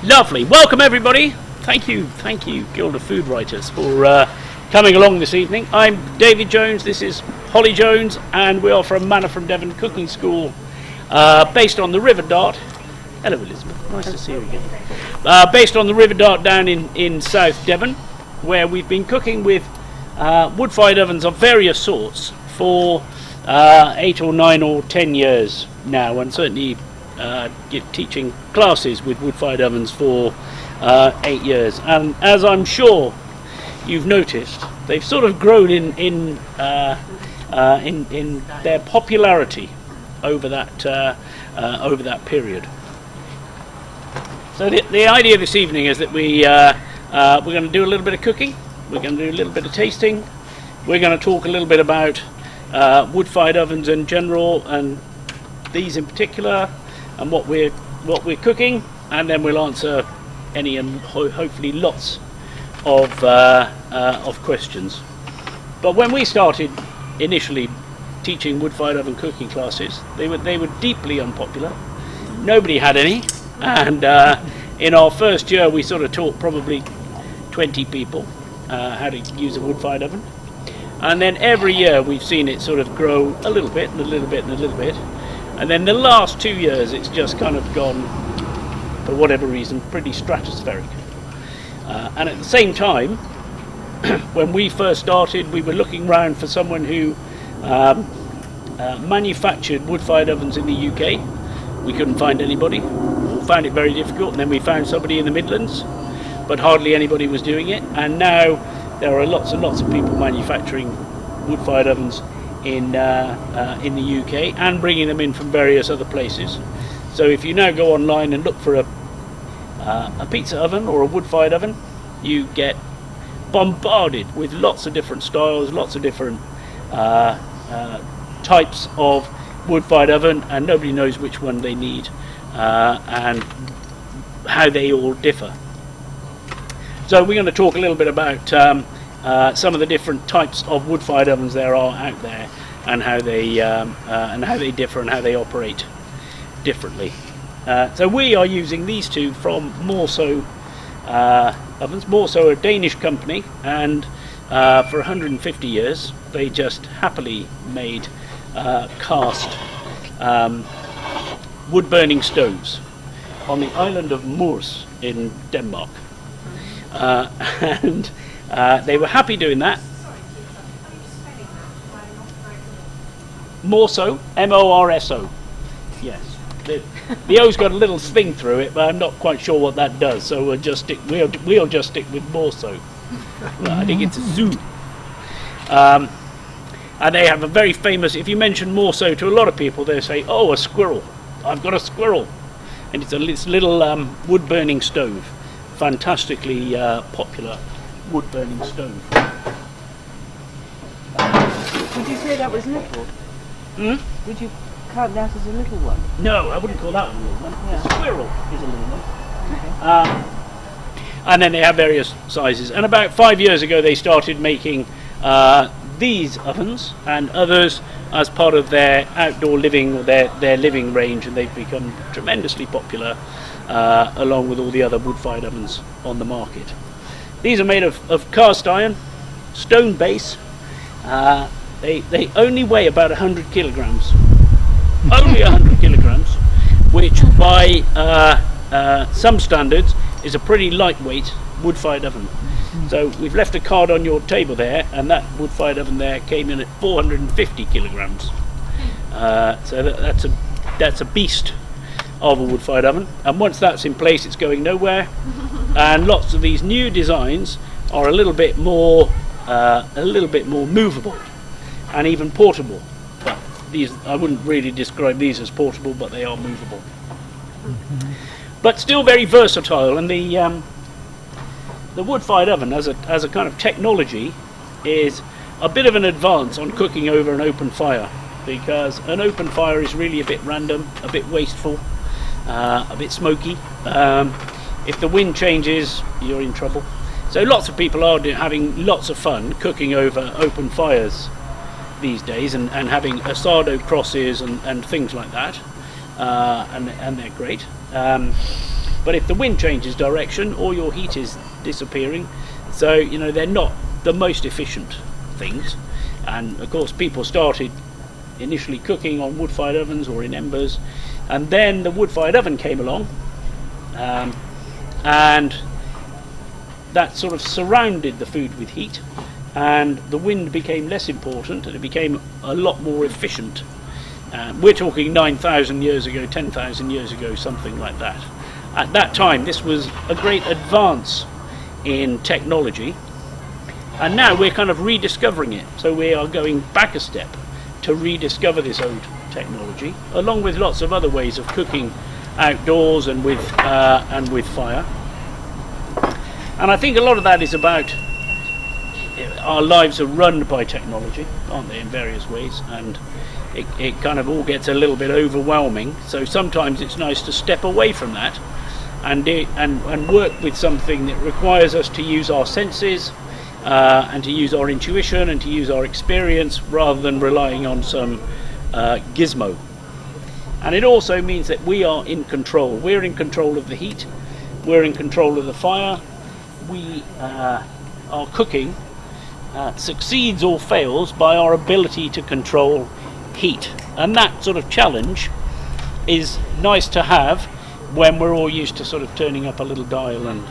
Lovely. Welcome everybody. Thank you, Guild of Food Writers, for coming along this evening. I'm David Jones, this is Holly Jones, and we are from Manna from Devon Cooking School, based on the River Dart. Hello Elizabeth, nice to see you again. Based on the River Dart down in South Devon, where we've been cooking with wood-fired ovens of various sorts for 8 or 9 or 10 years now, and certainly teaching classes with wood-fired ovens for 8 years. And as I'm sure you've noticed, they've sort of grown in their popularity over that period. So the idea this evening is that we're going to do a little bit of cooking, we're going to do a little bit of tasting, we're going to talk a little bit about wood-fired ovens in general and these in particular, and what we're cooking, and then we'll answer any and hopefully lots of questions. But when we started initially teaching wood-fired oven cooking classes, they were deeply unpopular. Nobody had any, and in our first year we sort of taught probably 20 people how to use a wood-fired oven, and then every year we've seen it sort of grow a little bit and a little bit and a little bit. And then the last 2 years, it's just kind of gone, for whatever reason, pretty stratospheric. And at the same time, when we first started, we were looking around for someone who manufactured wood-fired ovens in the UK. We couldn't find anybody, found it very difficult, and then we found somebody in the Midlands, but hardly anybody was doing it. And now there are lots and lots of people manufacturing wood-fired ovens in the UK and bringing them in from various other places. So if you now go online and look for a pizza oven or a wood-fired oven, you get bombarded with lots of different styles, lots of different types of wood-fired oven, and nobody knows which one they need and how they all differ. So we're going to talk a little bit about some of the different types of wood-fired ovens there are out there, and how they differ and how they operate differently. So we are using these two from Morso ovens. Morso are a Danish company, and for 150 years they just happily made cast wood-burning stoves on the island of Mors in Denmark, and they were happy doing that. Morso, M-O-R-S-O. Yes. The O's got a little swing through it, but I'm not quite sure what that does. So we'll just stick with Morso. I think it's a zoo. And they have a very famous. If you mention Morso to a lot of people, they say, "Oh, a squirrel! I've got a squirrel!" And it's a little wood-burning stove, fantastically popular wood-burning stove. Would you say that was little? Hmm? Would you count that as a little one? No, I wouldn't call that one a little one. Yeah. The squirrel is a little one. Okay. And then they have various sizes. And about 5 years ago, they started making these ovens and others as part of their outdoor living, or their living range, and they've become tremendously popular along with all the other wood-fired ovens on the market. These are made of cast iron, stone base. They only weigh about 100 kilograms. Only 100 kilograms, which by some standards is a pretty lightweight wood-fired oven. So we've left a card on your table there, and that wood-fired oven there came in at 450 kilograms. So that's a beast of a wood-fired oven, and once that's in place, it's going nowhere. And lots of these new designs are a little bit more movable and even portable. But these, I wouldn't really describe these as portable, but they are movable. But still very versatile. And the wood-fired oven as a kind of technology is a bit of an advance on cooking over an open fire, because an open fire is really a bit random, a bit wasteful, a bit smoky. If the wind changes, you're in trouble. So lots of people are having lots of fun cooking over open fires these days, and having asado crosses and things like that, and they're great. But if the wind changes direction, all your heat is disappearing. So, you know, they're not the most efficient things. And of course, people started initially cooking on wood-fired ovens or in embers, and then the wood-fired oven came along, and that sort of surrounded the food with heat, and the wind became less important, and it became a lot more efficient. We're talking 9,000 years ago, 10,000 years ago, something like that. At that time, this was a great advance in technology, and now we're kind of rediscovering it. So we are going back a step to rediscover this old technology, along with lots of other ways of cooking outdoors and with fire. And I think a lot of that is about our lives are run by technology, aren't they, in various ways, and it kind of all gets a little bit overwhelming. So sometimes it's nice to step away from that and work with something that requires us to use our senses and to use our intuition and to use our experience rather than relying on some gizmo. And it also means that we are in control. We're in control of the heat, we're in control of the fire. Our cooking succeeds or fails by our ability to control heat, and that sort of challenge is nice to have when we're all used to sort of turning up a little dial and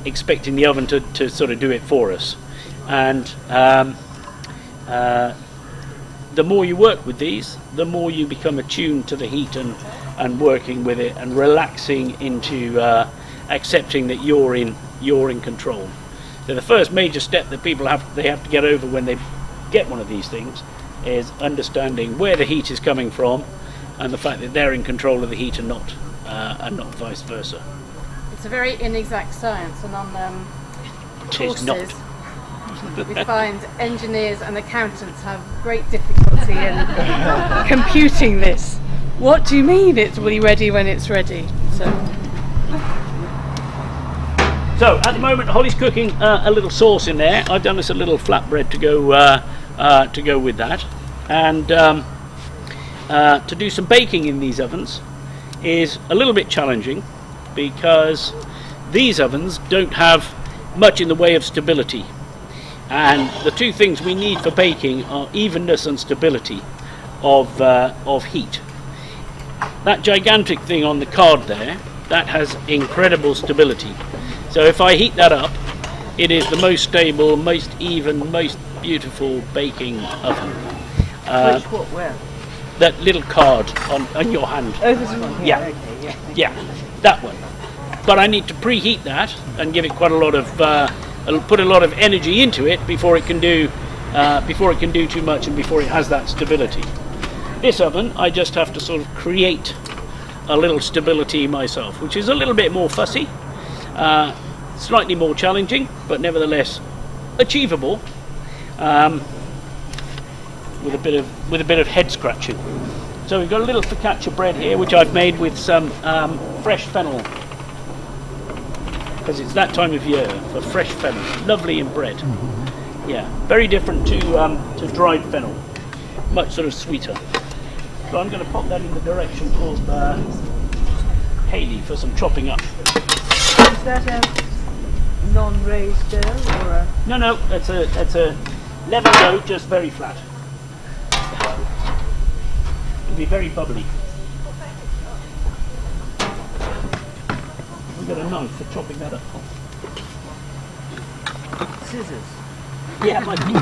expecting the oven to sort of do it for us. And the more you work with these, the more you become attuned to the heat and working with it and relaxing into accepting that you're in control. So the first major step that people have to get over when they get one of these things is understanding where the heat is coming from and the fact that they're in control of the heat and not vice versa. It's a very inexact science, and on courses we find engineers and accountants have great difficulty in computing this. What do you mean it will be ready when it's ready? So at the moment, Holly's cooking a little sauce in there. I've done us a little flatbread to go with that, and to do some baking in these ovens is a little bit challenging because these ovens don't have much in the way of stability, and the two things we need for baking are evenness and stability of heat. That gigantic thing on the card there, that has incredible stability. So if I heat that up, it is the most stable, most even, most beautiful baking oven. Where? That little card on your hand. Oh, this one. Yeah. Okay, Yeah, that one. But I need to preheat that and give it quite a lot of, put a lot of energy into it before it can do too much and before it has that stability. This oven, I just have to sort of create a little stability myself, which is a little bit more fussy. Slightly more challenging, but nevertheless achievable, with a bit of head scratching. So we've got a little focaccia bread here, which I've made with some fresh fennel, because it's that time of year for fresh fennel, lovely in bread. Yeah, very different to dried fennel, much sort of sweeter. So I'm going to pop that in the direction of Hayley for some chopping up. Is that a non-raised dough or a... No, it's a level dough, just very flat. It'll be very bubbly. We've got a knife for chopping that up. Scissors? Yeah, it might be.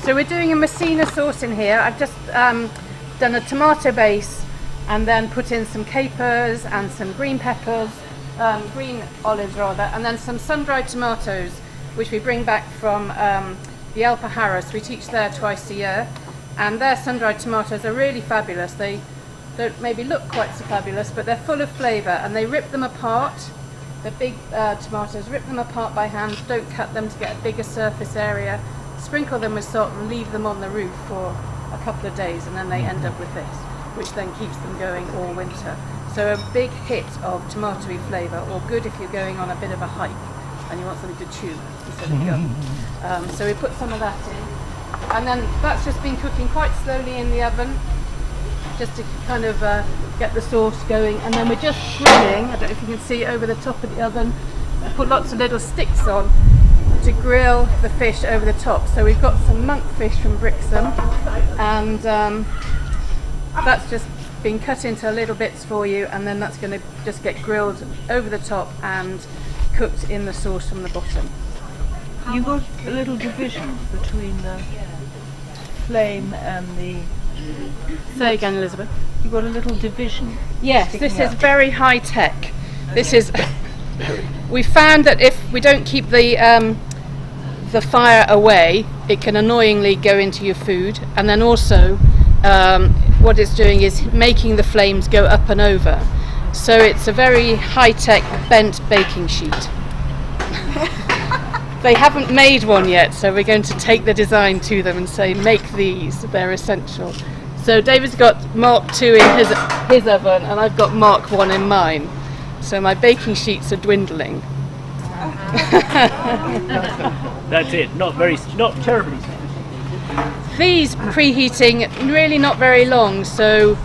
So we're doing a Messina sauce in here. I've just done a tomato base and then put in some capers and some green peppers, green olives rather, and then some sun-dried tomatoes, which we bring back from the El Pajares. We teach there twice a year, and their sun-dried tomatoes are really fabulous. They don't maybe look quite so fabulous, but they're full of flavour, and they rip them apart. The big tomatoes, rip them apart by hand, don't cut them to get a bigger surface area, sprinkle them with salt and leave them on the roof for a couple of days, and then they end up with this, which then keeps them going all winter. So a big hit of tomatoey flavour, or good if you're going on a bit of a hike and you want something to chew instead of gum. So we put some of that in. and then that's just been cooking quite slowly in the oven, just to kind of get the sauce going. And then we're just grilling, I don't know if you can see over the top of the oven, I put lots of little sticks on to grill the fish over the top. So we've got some monkfish from Brixham, and that's just been cut into little bits for you, and then that's going to just get grilled over the top and cooked in the sauce from the bottom. You got a little division between the flame and the... Say again, Elizabeth. You got a little division. Yes, this sticking is up. very high tech. This is. We found that if we don't keep the fire away, it can annoyingly go into your food, and then also what it's doing is making the flames go up and over. So it's a very high tech bent baking sheet. They haven't made one yet, so we're going to take the design to them and say, make these, they're essential. So David's got Mark 2 in his oven, and I've got Mark 1 in mine. So my baking sheets are dwindling. That's it. Not terribly. These preheating really not very long, so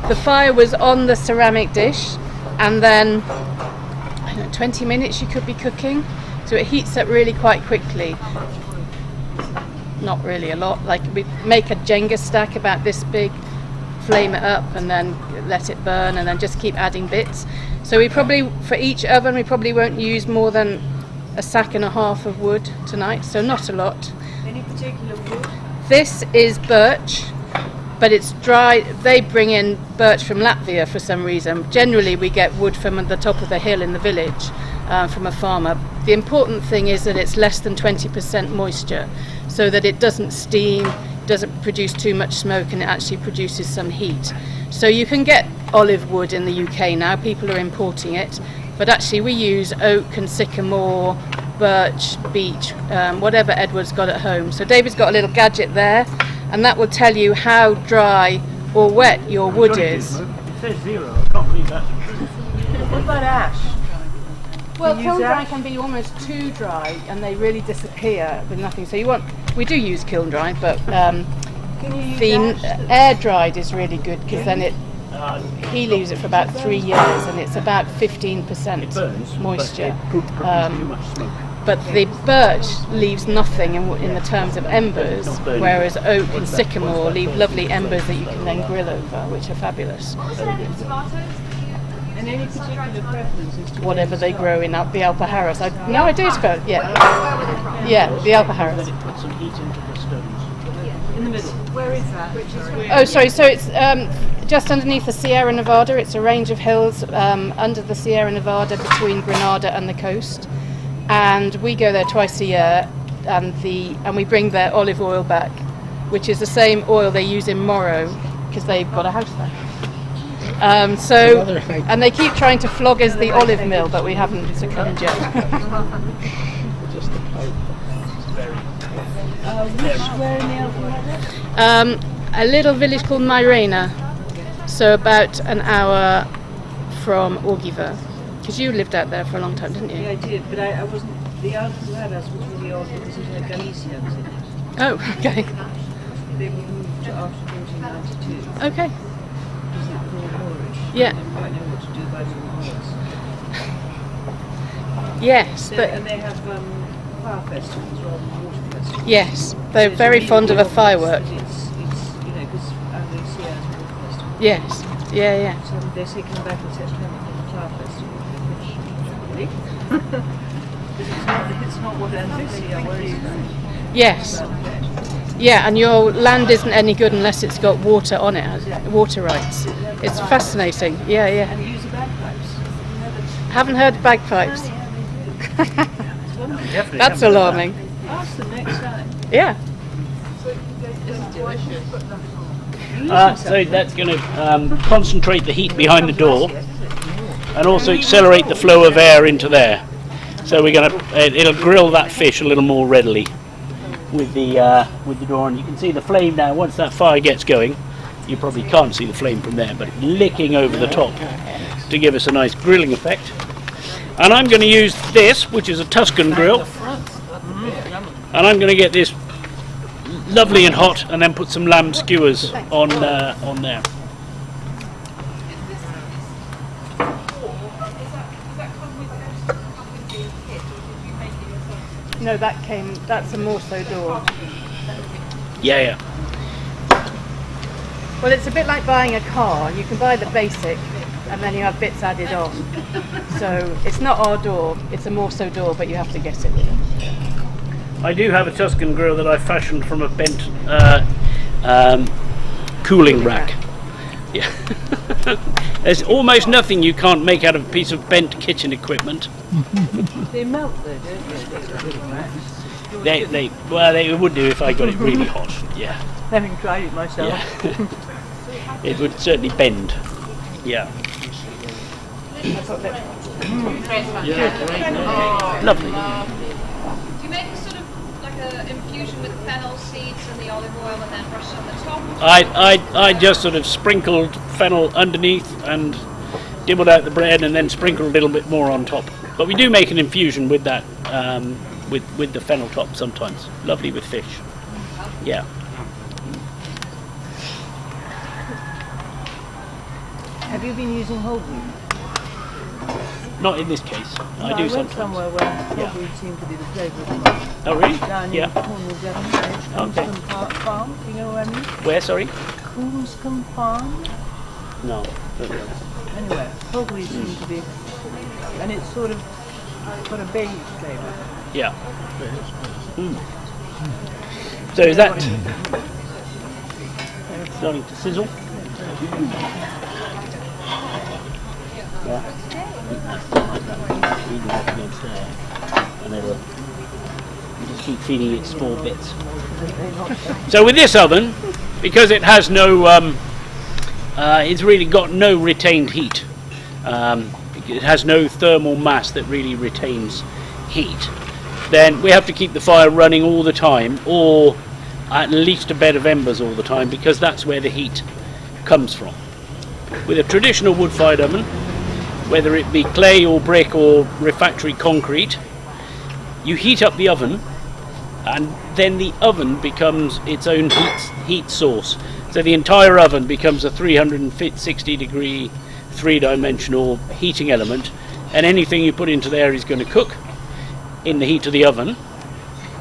the fire was on the ceramic dish, and then I don't know, 20 minutes you could be cooking. So it heats up really quite quickly. Not really a lot, like we make a Jenga stack about this big, flame it up and then let it burn, and then just keep adding bits. So we probably, for each oven, we probably won't use more than a sack and a half of wood tonight, so not a lot. Any particular wood? This is birch, but it's dry. They bring in birch from Latvia for some reason. Generally we get wood from the top of the hill in the village, from a farmer. The important thing is that it's less than 20% moisture, so that it doesn't steam, doesn't produce too much smoke, and it actually produces some heat. So you can get olive wood in the UK now, people are importing it, but actually we use oak and sycamore, birch, beech, whatever Edward's got at home. So David's got a little gadget there, and that will tell you how dry or wet your wood is. It says 0. I can't believe that's true. What about ash? Well, Can you use kiln dry ash? can be almost too dry, and they really disappear with nothing. So we do use kiln dry, but Can you use the ash? air dried is really good, because then he leaves it for about 3 years, and it's about 15% Burns, moisture. But it produces too much smoke. But the birch leaves nothing in the terms of embers, whereas oak and sycamore leave lovely embers that you can then grill over, which are fabulous. And any particular preference as to Whatever they grow in the Alpujarras. I've no idea about it. Yeah, the Alpujarras. Let it put some heat into the stones. in the middle? Where is that? Oh, sorry. So it's just underneath the Sierra Nevada. It's a range of hills under the Sierra Nevada between Grenada and the coast. And we go there twice a year, and we bring their olive oil back, which is the same oil they use in Morrow, because they've got a house there. And they keep trying to flog us the olive mill, but we haven't succumbed yet. Where in the Alpujarras? A little village called Myrena, so about an hour from Orgiva. Because you lived out there for a long time, didn't you? Yeah, I did, but I wasn't. The Alpujarras was really odd because it had Galicia was in it. Oh, okay. They were moved after 1492. Okay. Because it was all Moorish. Yeah. They didn't quite know what to do by the Moors. Yes, And they have fire festivals rather than water festivals. yes. They're So it's very really fond of a obvious firework. that It's because Andalusia has a water festival. Yes. Yeah, yeah. So they say come back in September for the flower festival, which really? it's not what Andalusia worries about. Yes. Yeah, and your land isn't any good unless it's got water on it, water rights. It's fascinating. Yeah, yeah. And use the bagpipes. Haven't heard bagpipes. Definitely That's haven't. alarming. Ask them next time. Yeah. It's delicious. So that's going to concentrate the heat behind the door, and also accelerate the flow of air into there. So we're going to it'll grill that fish a little more readily with the door, and you can see the flame now. Once that fire gets going, you probably can't see the flame from there, but it's licking over the top to give us a nice grilling effect. And I'm going to use this, which is a Tuscan grill, and I'm going to get this lovely and hot, and then put some lamb skewers on there. No, that's a Morso door. Yeah. Well, it's a bit like buying a car. You can buy the basic and then you have bits added on. So it's not our door, it's a Morso door, but you have to get it with it. I do have a Tuscan grill that I fashioned from a bent cooling rack. Yeah. There's almost nothing you can't make out of a piece of bent kitchen equipment. They melt though, don't they? They would do if I got it really hot. Yeah. Having tried it myself. Yeah. It would certainly bend. Yeah. Lovely. Do you make a sort of like an infusion with fennel seeds and the olive oil and then brush on the top? I just sort of sprinkled fennel underneath and dibbled out the bread and then sprinkled a little bit more on top. But we do make an infusion with that, with the fennel top sometimes. Lovely with fish. Yeah. Have you been using whole wheat? Not in this case. I do went sometimes. somewhere where whole wheat seemed to be the flavour of the month. Oh really? Down Yeah. in Cornwall, Devon, Okay. Coomscombe Farm. Do you know what I mean? Where? Sorry. Coomscombe Farm. No. Don't know. Anyway, whole wheat seems to be, and it's sort of got a beige flavour. Yeah. So is that starting to sizzle? Yeah. And they will just keep feeding it small bits. So with this oven, because it has no, it's really got no retained heat. It has no thermal mass that really retains heat. Then we have to keep the fire running all the time, or at least a bed of embers all the time, because that's where the heat comes from. With a traditional wood-fired oven, whether it be clay or brick or refractory concrete, you heat up the oven, and then the oven becomes its own heat source. So the entire oven becomes a 360 degree three-dimensional heating element, and anything you put into there is going to cook in the heat of the oven,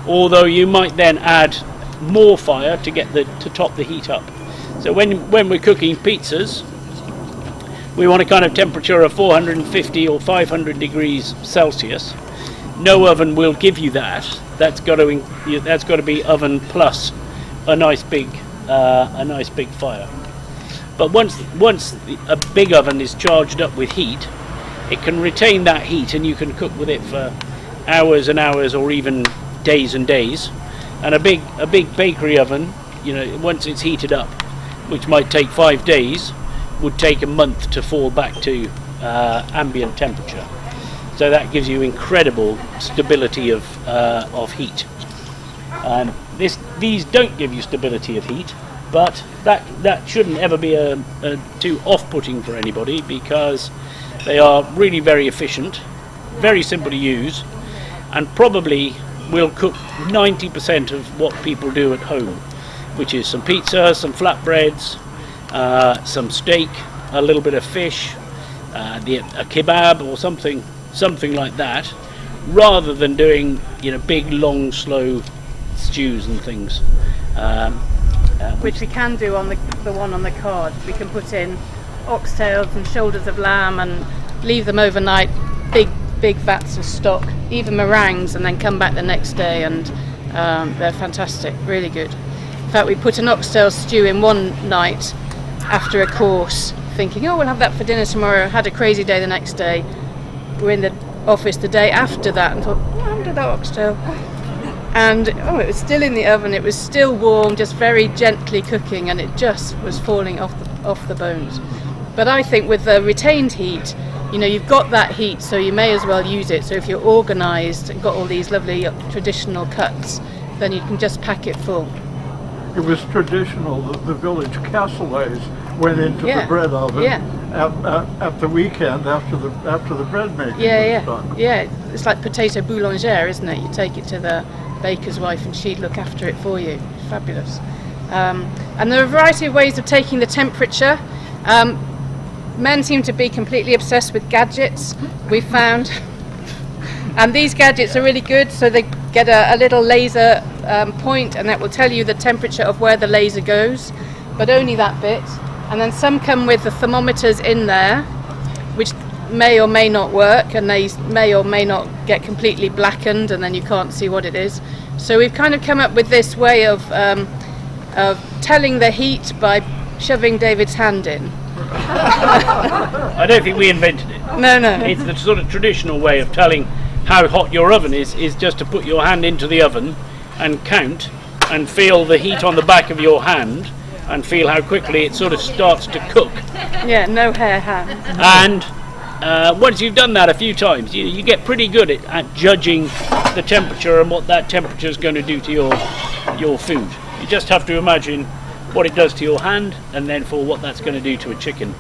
although you might then add more fire to get to top the heat up. So when we're cooking pizzas, we want a kind of temperature of 450 or 500 degrees Celsius. No oven will give you that. That's got to be oven plus a nice big fire. But once a big oven is charged up with heat, it can retain that heat, and you can cook with it for hours and hours, or even days and days. And a big bakery oven, once it's heated up, which might take 5 days, would take a month to fall back to ambient temperature. So that gives you incredible stability of heat. These don't give you stability of heat, but that shouldn't ever be too off-putting for anybody, because they are really very efficient, very simple to use, and probably will cook 90% of what people do at home, which is some pizza, some flatbreads, some steak, a little bit of fish, a kebab or something like that, rather than doing big, long, slow stews and things. Which we can do on the one on the card. We can put in oxtails and shoulders of lamb and leave them overnight, big vats of stock, even meringues, and then come back the next day, and they're fantastic, really good. In fact, we put an oxtail stew in one night after a course, thinking, we'll have that for dinner tomorrow. Had a crazy day the next day. We're in the office the day after that and thought, I haven't done that oxtail. And it was still in the oven, it was still warm, just very gently cooking, and it just was falling off the bones. But I think with the retained heat, you've got that heat, so you may as well use it. So if you're organised and got all these lovely traditional cuts, then you can just pack it full. It was traditional that the village cassoulets went into the bread oven at the weekend after the bread making was done. Yeah, it's like potato boulangère, isn't it? You take it to the baker's wife and she'd look after it for you. fabulous. And there are a variety of ways of taking the temperature. Men seem to be completely obsessed with gadgets, we found. And these gadgets are really good, so they get a little laser point, and that will tell you the temperature of where the laser goes, but only that bit. And then some come with the thermometers in there, which may or may not work, and they may or may not get completely blackened, and then you can't see what it is. So we've kind of come up with this way of telling the heat by shoving David's hand in. I don't think we invented it. No. It's the sort of traditional way of telling how hot your oven is just to put your hand into the oven and count and feel the heat on the back of your hand and feel how quickly it sort of starts to cook. Yeah, no hair hand. And once you've done that a few times, you get pretty good at judging the temperature and what that temperature is going to do to your food. You just have to imagine what it does to your hand, and then for what that's going to do to a chicken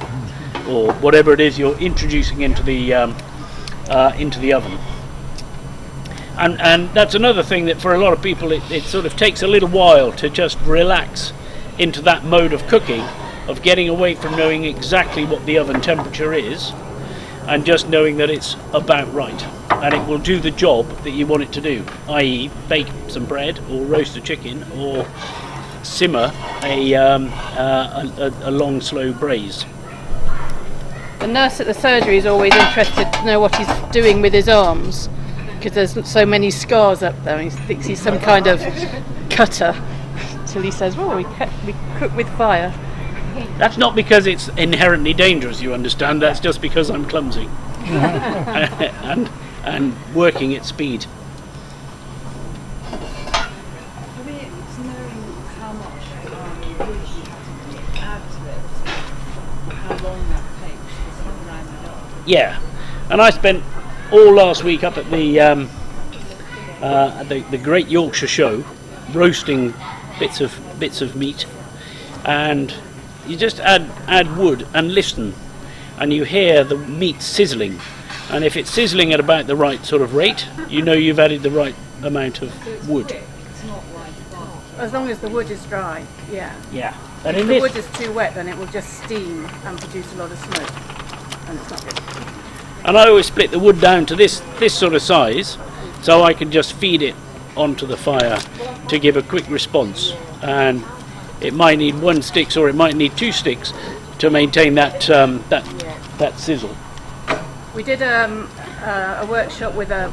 or whatever it is you're introducing into the oven. And that's another thing that for a lot of people it sort of takes a little while to just relax into that mode of cooking, of getting away from knowing exactly what the oven temperature is and just knowing that it's about right and it will do the job that you want it to do, i.e. bake some bread or roast a chicken or simmer a long slow braise. The nurse at the surgery is always interested to know what he's doing with his arms, because there's so many scars up there. He thinks he's some kind of cutter, till he says, "Well, we cook with fire." That's not because it's inherently dangerous, you understand. That's just because I'm clumsy and working at speed. For me, it's knowing how much wood you add to it, how long that takes, it's not rounded up. Yeah, and I spent all last week up at the Great Yorkshire Show, roasting bits of meat, and you just add wood and listen, and you hear the meat sizzling, and if it's sizzling at about the right sort of rate, you know you've added the right amount of wood. It's not like that. As long as the wood is dry, yeah. Yeah, and If in the this, wood is too wet, then it will just steam and produce a lot of smoke, and it's not good. and I always split the wood down to this sort of size, so I can just feed it onto the fire to give a quick response, and it might need 1 stick or it might need 2 sticks to maintain that sizzle. We did a workshop with a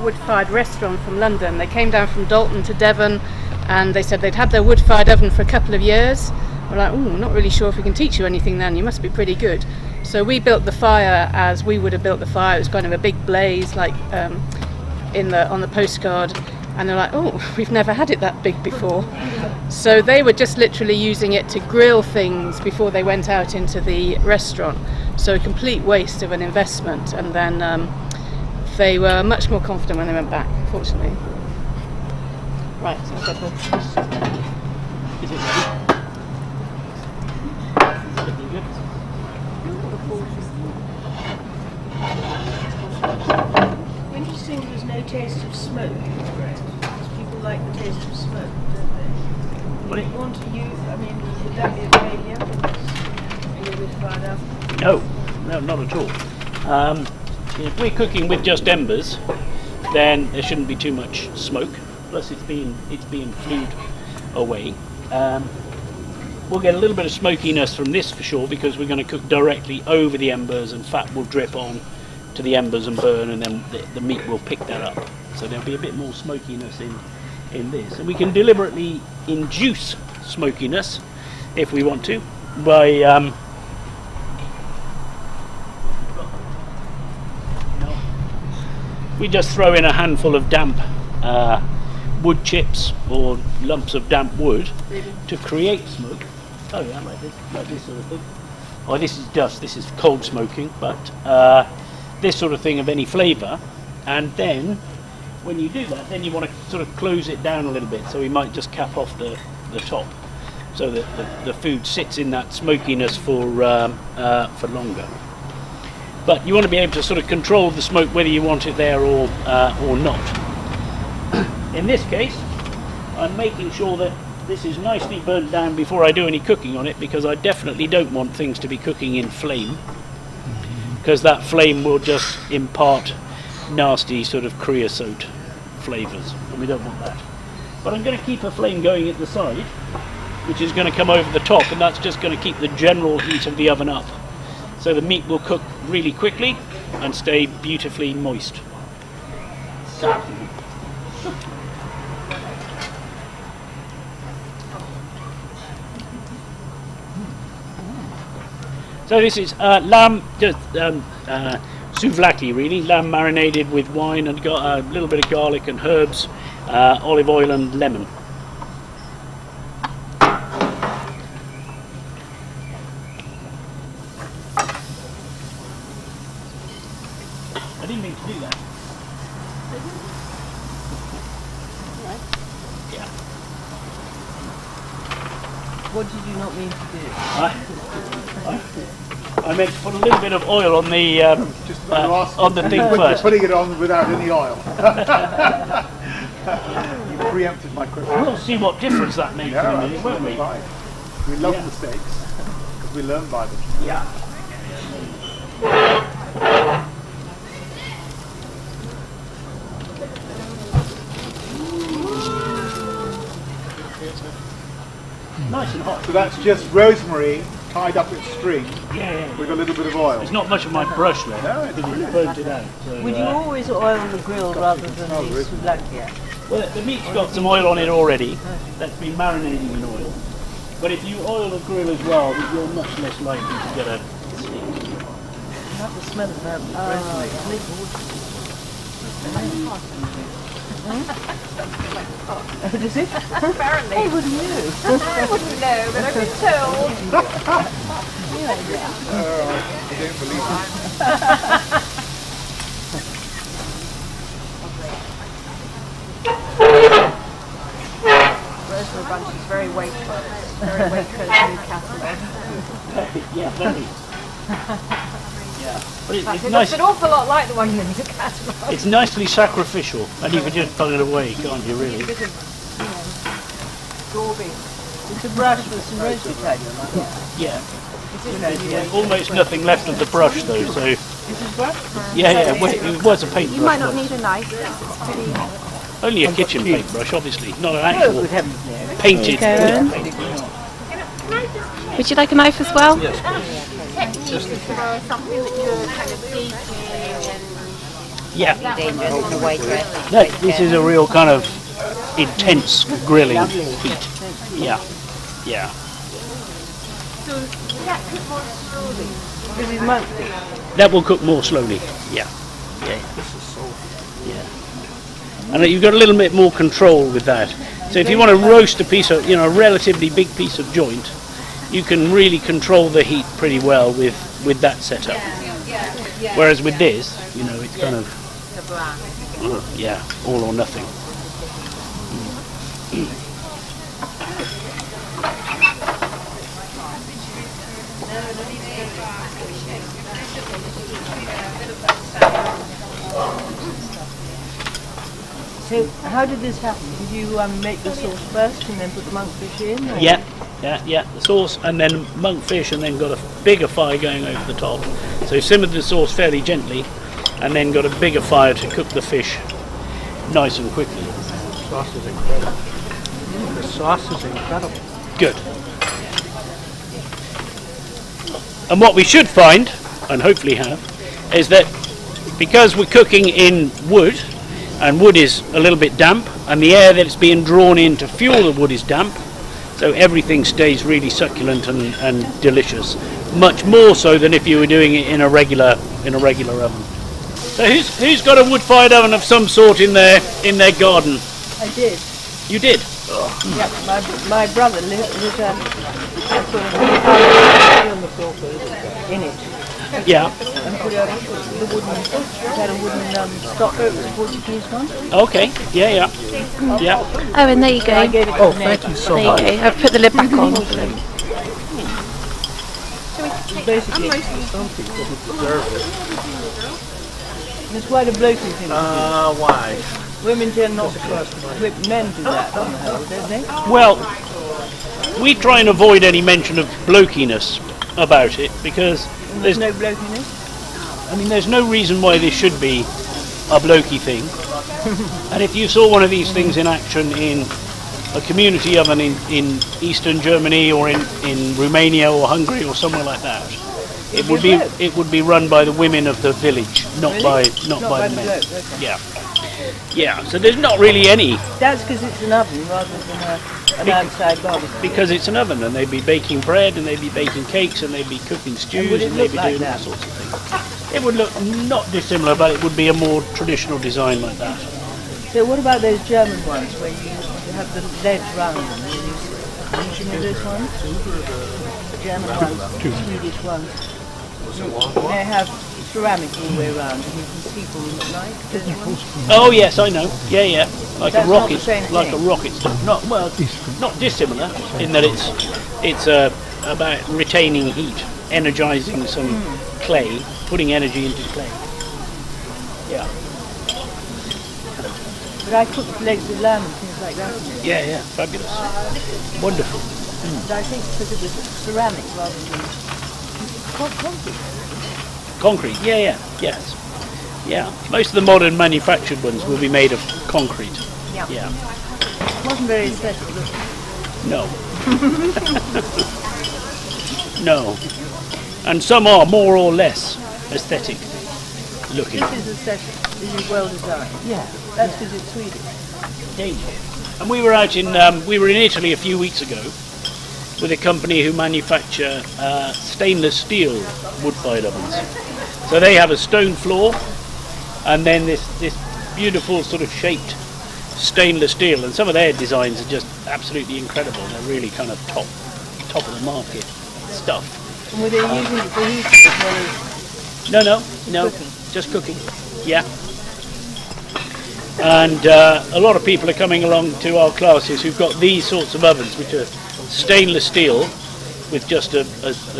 wood-fired restaurant from London. They came down from Dalton to Devon, and they said they'd had their wood-fired oven for a couple of years. We're like, "Ooh, not really sure if we can teach you anything then, you must be pretty good." So we built the fire as we would have built the fire. It was kind of a big blaze, like on the postcard. And they're like, "Oh, we've never had it that big before." So they were just literally using it to grill things before they went out into the restaurant. So a complete waste of an investment. And then they were much more confident when they went back, fortunately. Right, so I've got Is it ready? Looking good. Interesting, there's no taste of smoke in the bread. Because people like the taste of smoke, don't they? Well, You want to use, I mean, would that be a failure? A little bit fired up? No, not at all. If we're cooking with just embers, then there shouldn't be too much smoke. Plus, it's being flued away. We'll get a little bit of smokiness from this for sure, because we're going to cook directly over the embers, and fat will drip on to the embers and burn, and then the meat will pick that up. So there'll be a bit more smokiness in this, and we can deliberately induce smokiness if we want to by we just throw in a handful of damp wood chips or lumps of damp wood to create smoke. Oh yeah, like this sort of thing. Oh, this is dust, this is cold smoking, but this sort of thing of any flavour. And then when you do that, then you want to sort of close it down a little bit, so we might just cap off the top so that the food sits in that smokiness for longer. But you want to be able to sort of control the smoke whether you want it there or not. In this case, I'm making sure that this is nicely burnt down before I do any cooking on it, because I definitely don't want things to be cooking in flame, because that flame will just impart nasty sort of creosote flavours, and we don't want that. But I'm going to keep a flame going at the side, which is going to come over the top, and that's just going to keep the general heat of the oven up. So the meat will cook really quickly and stay beautifully moist. So this is lamb, just souvlaki really, lamb marinated with wine and got a little bit of garlic and herbs, olive oil and lemon. I didn't mean to do that. Yeah. What did you not mean to do? I meant to put a little bit of oil on the thing first. Putting it on without any oil. You preempted my question. We'll see what difference that makes in a minute, won't we? Fine. We love mistakes because we learn by them. Yeah. Nice and hot. So that's just rosemary tied up in string Yeah. with a little bit of oil. There's not much of my brush left. No, it's because it's burnt it out. So, Would you always oil the grill rather than the souvlaki? well, the meat's got some oil on it already. That's been marinating in oil. But if you oil the grill as well, you're much less likely to get a stick. Not the smell of that rosemary. Does it? Apparently. I wouldn't know. I wouldn't know, but I've been told. I don't believe it. Rosemary bunch is very weighty. Very weighty catalogue. Yeah, very. Yeah. But It it's looks nice. an awful lot like the one in the new catalogue. It's nicely sacrificial, and you can just put it away, can't you? Really? Gorbing. It's a brush with some rosemary tied on it. Yeah. Yeah. Almost nothing left of the brush, though. So. Is this brush? Yeah. Well, it was a paintbrush. You might not need a knife. It's pretty. Only a kitchen paintbrush, obviously, not an actual Good heavens, no. painted. Karen? Would you like a knife as well? Yes. Yeah. No, this is a real kind of intense grilling heat. Yeah. Yeah. This is monthly. That will cook more slowly. Yeah. Yeah. Yeah. And you've got a little bit more control with that. So if you want to roast a piece of, a relatively big piece of joint, you can really control the heat pretty well with that setup. Whereas with this, it's kind of, all or nothing. So, how did this happen? Did you make the sauce first and then put the monkfish in? Or? Yeah. The sauce and then monkfish, and then got a bigger fire going over the top. So simmered the sauce fairly gently, and then got a bigger fire to cook the fish nice and quickly. The sauce is incredible. The sauce is incredible. Good. And what we should find, and hopefully have, is that because we're cooking in wood, and wood is a little bit damp, and the air that's being drawn in to fuel the wood is damp, so everything stays really succulent and delicious. Much more so than if you were doing it in a regular oven. So who's got a wood-fired oven of some sort in their garden? I did. You did? Yeah, my brother lived in it. Yeah. And put out the wooden, had a wooden stopper, it was a Portuguese one. Okay. Yeah. Oh, and there you go. I gave it to Ned. Thank you so There much. you go. I've put the lid back on. Basically, there's quite a bloated thing. Why? Women tend not to. Men do that on the whole, don't they? Well, we try and avoid any mention of blokiness about it because There's no blokiness. I mean, there's no reason why this should be a blokey thing. And if you saw one of these things in action in a community oven in Eastern Germany or in Romania or Hungary or somewhere like that, it would be run by the women of the village, not by the men. Bloke, okay. Yeah. So there's not really any, That's because it's an oven rather than an outside barbecue. because it's an oven and they'd be baking bread and they'd be baking cakes and they'd be cooking stews would it and they'd look be like doing all that? sorts of things. It would look not dissimilar, but it would be a more traditional design like that. So what about those German ones where you have the lead round them? You know those ones? The German ones, Swedish ones. They have ceramic all the way around and you can see them at night. Those ones? Oh yes, I know. Yeah. Like That's a not rocket, the same like thing. a rocket stuff. Not dissimilar in that it's about retaining heat, energizing some clay, putting energy into clay. Yeah. But I cook legs of lamb and things like that. Yeah, fabulous, wonderful. But I think because it was ceramic rather than concrete. Concrete. Yes. Yeah. Most of the modern manufactured ones will be made of concrete. Yeah. Yeah. It wasn't very aesthetic looking. No. No. And some are more or less aesthetic looking. This is aesthetic. This is well designed. Yeah. That's because it's Swedish. And we were in Italy a few weeks ago with a company who manufacture stainless steel wood-fired ovens. So they have a stone floor and then this beautiful sort of shaped stainless steel, and some of their designs are just absolutely incredible. They're really kind of top of the market stuff. And were they using it for heat as well as No, cooking? just cooking. Yeah. And a lot of people are coming along to our classes who've got these sorts of ovens, which are stainless steel with just a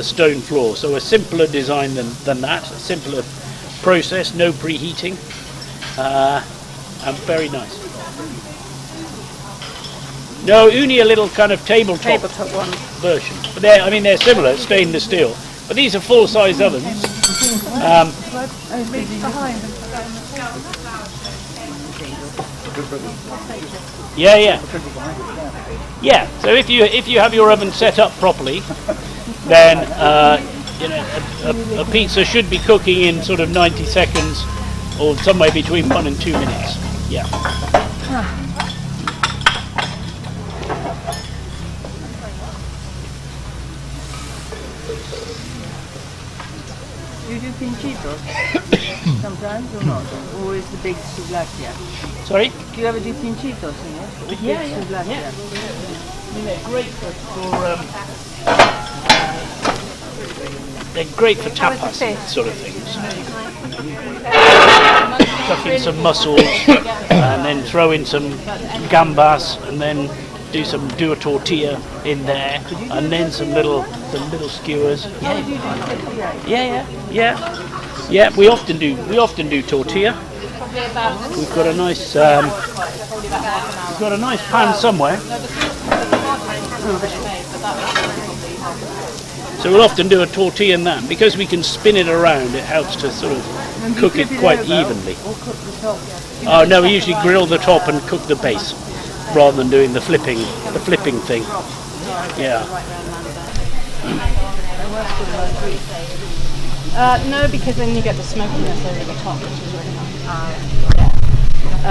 stone floor. So a simpler design than that, a simpler process, no preheating, and very nice. No, only a little kind of tabletop one. version. But they're similar, stainless steel. But these are full-size ovens. Yeah. So if you have your oven set up properly, then a pizza should be cooking in sort of 90 seconds, or somewhere between 1 and 2 minutes. Yeah. You do pinchitos sometimes or not? Or is the big souvlaki? Sorry. Do you ever do pinchitos in it? The big souvlaki? I mean, they're great for tapas sort of things. Chuck in some mussels and then throw in some gambas and then do a tortilla in there and then some little skewers. Yeah. We often do tortilla. We've got a nice pan somewhere. So we'll often do a tortilla in that. Because we can spin it around, it helps to sort of cook it quite evenly. Oh no, we usually grill the top and cook the base rather than doing the flipping thing. Yeah. No, because then you get the smokiness over the top, which is really nice. I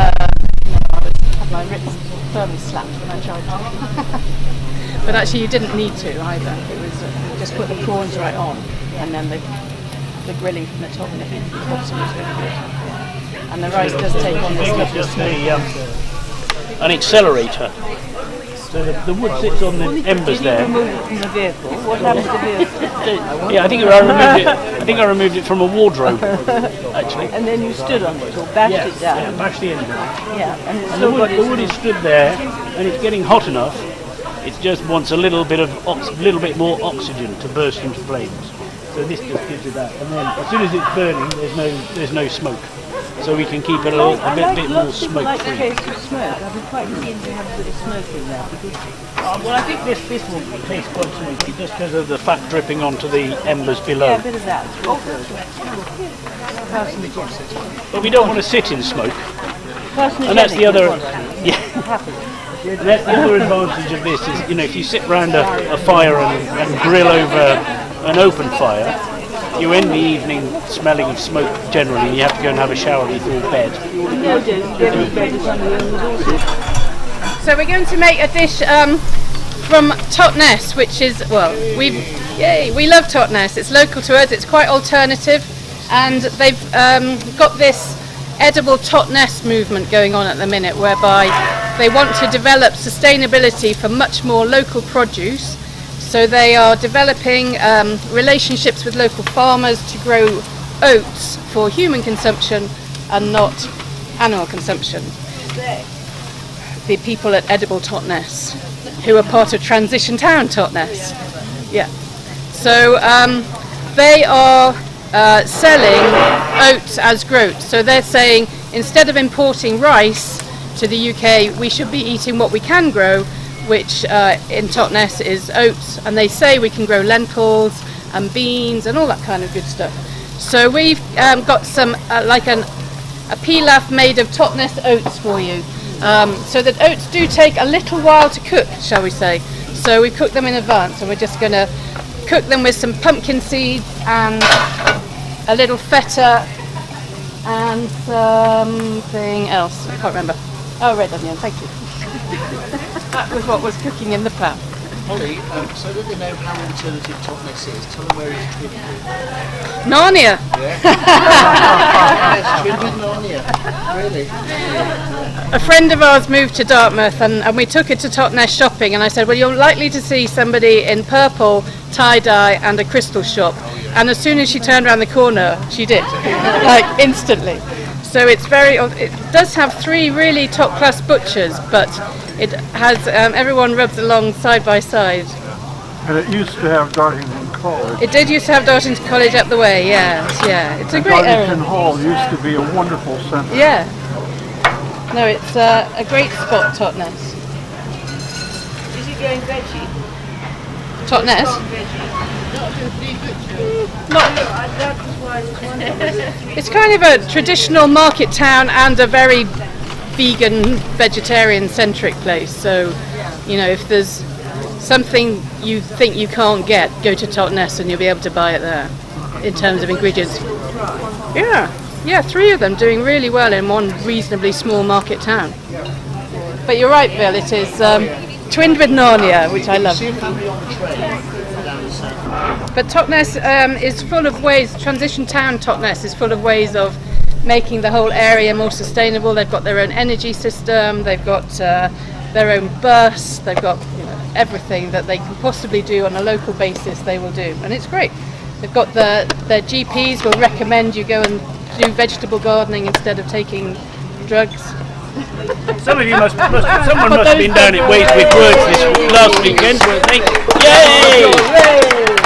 had my wrist firmly slapped when I tried to. But actually you didn't need to either. It was just put the prawns right on and then the grilling from the top and the bottom was really good. And the rice does take on this lovely smoke. An accelerator. So the wood sits on the embers there. Remove it from the vehicle. What happened to the vehicle? Yeah, I think I removed it from a wardrobe, actually. And then you stood on it or bashed it down. Yeah, bashed the end down. Yeah, and it's And still got the its wood is stood there, and it's getting hot enough. It just wants a little bit more oxygen to burst into flames. So this just gives it that. And then as soon as it's burning, there's no smoke. so we can keep it a bit more smoke Like free. taste of smoke. I'd be quite keen to have a bit of smoke in there because Well, I think this will taste quite smoky just because of the fat dripping onto the embers below. yeah, a bit of that. Carcinogenic. But we don't want to sit in smoke. Carcinogenic. And that's the other, yeah. Happy. And that's the other advantage of this is, you know, if you sit round a fire and grill over an open fire, you end the evening smelling of smoke generally, and you have to go and have a shower before bed. So we're going to make a dish from Totnes, which is, well, we love Totnes. It's local to us, it's quite alternative, and they've got this edible Totnes movement going on at the minute, whereby they want to develop sustainability for much more local produce. So they are developing relationships with local farmers to grow oats for human consumption and not animal consumption. The people at Edible Totnes, who are part of Transition Town Totnes. Yeah. So they are selling oats as groat. So they're saying instead of importing rice to the UK, we should be eating what we can grow, which in Totnes is oats, and they say we can grow lentils and beans and all that kind of good stuff. So we've got some like a pilaf made of Totnes oats for you. So that oats do take a little while to cook, shall we say. So we cook them in advance, and we're just going to cook them with some pumpkin seeds and a little feta and something else. I can't remember. Oh, red onion, thank you. That was what was cooking in the pan. Holly, so that they know how alternative Totnes is, tell them where it's twinned with. Narnia! It's twinned with Narnia, really. A friend of ours moved to Dartmouth and we took her to Totnes shopping, and I said, well, you're likely to see somebody in purple, tie-dye and a crystal shop. And as soon as she turned around the corner, she did, like instantly. So it does have 3 really top-class butchers, but it has everyone rubs along side by side. And it used to have Dartington College. It did used to have Dartington College up the way, yeah. It's a great Dartington area. Hall used to be a wonderful centre. Yeah. No, it's a great spot, Totnes. is it going veggie? Totnes? That was why I was wondering. It's kind of a traditional market town and a very vegan, vegetarian-centric place. So, you know, if there's something you think you can't get, go to Totnes and you'll be able to buy it there in terms of ingredients. Yeah, 3 of them doing really well in one reasonably small market town. But you're right, Bill, it is twinned with Narnia, which I love. But Totnes is full of ways, Transition Town Totnes is full of ways of making the whole area more sustainable. They've got their own energy system, they've got their own bus, they've got everything that they can possibly do on a local basis they will do, and it's great. They've got their GPs will recommend you go and do vegetable gardening instead of taking drugs. Someone must have been down at Ways with Words this last weekend, weren't they? Yay!